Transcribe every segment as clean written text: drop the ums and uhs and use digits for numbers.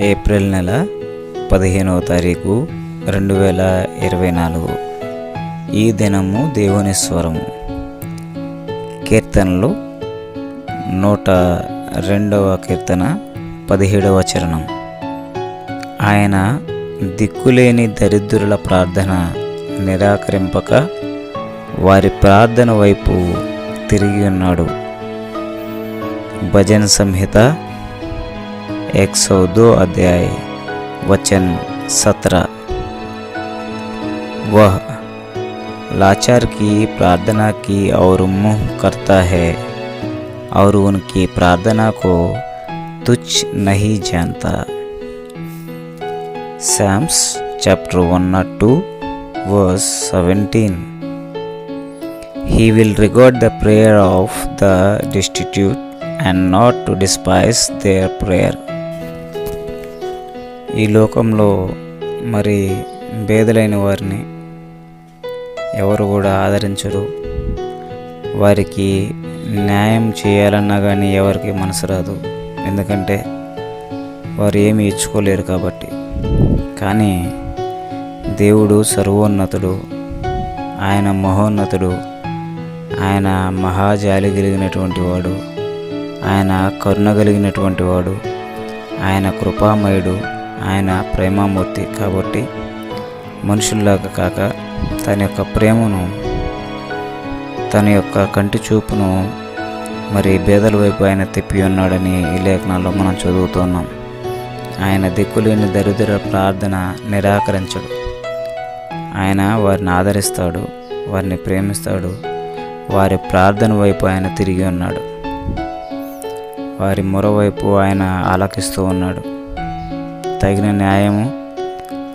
April నెల 15వ తారీఖు 2024. ఈ దినము దేవుని స్వరము. కీర్తనలు 102వ కీర్తన 17వ చరణం. ఆయన దిక్కులేని దరిద్రుల ప్రార్థన నిరాకరింపక వారి ప్రార్థన వైపు తిరిగి ఉన్నాడు. భజన సంహిత 102 अध्याय वचन 17. वह लाचार की प्रार्थना की और मुँह करता है और उनकी प्रार्थना को तुच्छ नहीं जानता. Psalms chapter 102 verse 17. He will regard the prayer of the destitute and not to despise their prayer. ఈ లోకంలో మరి పేదలైన వారిని ఎవరు కూడా ఆదరించరు. వారికి న్యాయం చేయాలన్నా కానీ ఎవరికి మనసు రాదు. ఎందుకంటే వారు ఏమి ఇచ్చుకోలేరు కాబట్టి. కానీ దేవుడు సర్వోన్నతుడు, ఆయన మహోన్నతుడు, ఆయన మహాజాలి కలిగినటువంటి వాడు, ఆయన కరుణ కలిగినటువంటి వాడు, ఆయన కృపామయుడు, ఆయన ప్రేమామూర్తి. కాబట్టి మనుషుల్లాగా కాక తన యొక్క ప్రేమను, తన యొక్క కంటి చూపును మరి పేదల వైపు ఆయన తిప్పి ఉన్నాడని ఈ లేఖనాల్లో మనం చదువుతున్నాం. ఆయన దిక్కులేని దరిద్ర ప్రార్థన నిరాకరించడు. ఆయన వారిని ఆదరిస్తాడు, వారిని ప్రేమిస్తాడు. వారి ప్రార్థన వైపు ఆయన తిరిగి ఉన్నాడు. వారి మొరవైపు ఆయన ఆలకిస్తూ ఉన్నాడు. తగిన న్యాయము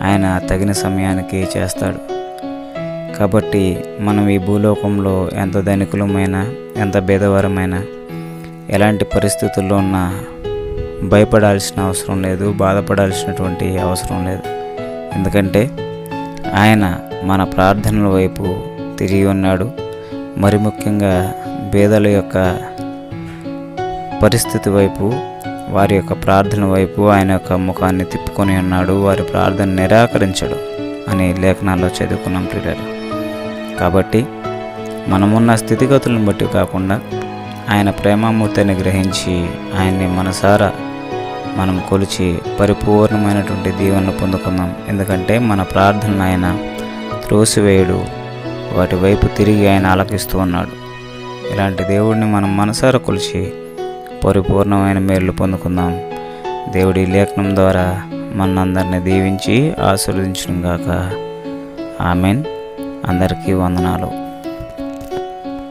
ఆయన తగిన సమయానికి చేస్తాడు. కాబట్టి మనం ఈ భూలోకంలో ఎంత ధనికులమైనా, ఎంత భేదవరమైనా, ఎలాంటి పరిస్థితుల్లో ఉన్నా భయపడాల్సిన అవసరం లేదు, బాధపడాల్సినటువంటి అవసరం లేదు. ఎందుకంటే ఆయన మన ప్రార్థనల వైపు తిరిగి ఉన్నాడు. మరి ముఖ్యంగా పేదల యొక్క పరిస్థితి వైపు, వారి యొక్క ప్రార్థన వైపు ఆయన యొక్క ముఖాన్ని తిప్పుకొని ఉన్నాడు. వారి ప్రార్థన నిరాకరించడు అని లేఖనాల్లో చదువుకున్నాం ప్రియులారా. కాబట్టి మనమున్న స్థితిగతులను బట్టి కాకుండా ఆయన ప్రేమామూర్తిని గ్రహించి ఆయన్ని మనసారా మనం కొలిచి పరిపూర్ణమైనటువంటి దీవెనలు పొందుకుందాం. ఎందుకంటే మన ప్రార్థనను ఆయన త్రోసివేయుడు, వాటి వైపు తిరిగి ఆయన ఆలకిస్తూ ఉన్నాడు. ఇలాంటి దేవుడిని మనం మనసారా కొలిచి పరిపూర్ణమైన మేలు పొందుకుందాం. దేవుడి లేఖనం ద్వారా మనందరిని దీవించి ఆశీర్వదించును గాక. ఆమెన్. అందరికీ వందనాలు.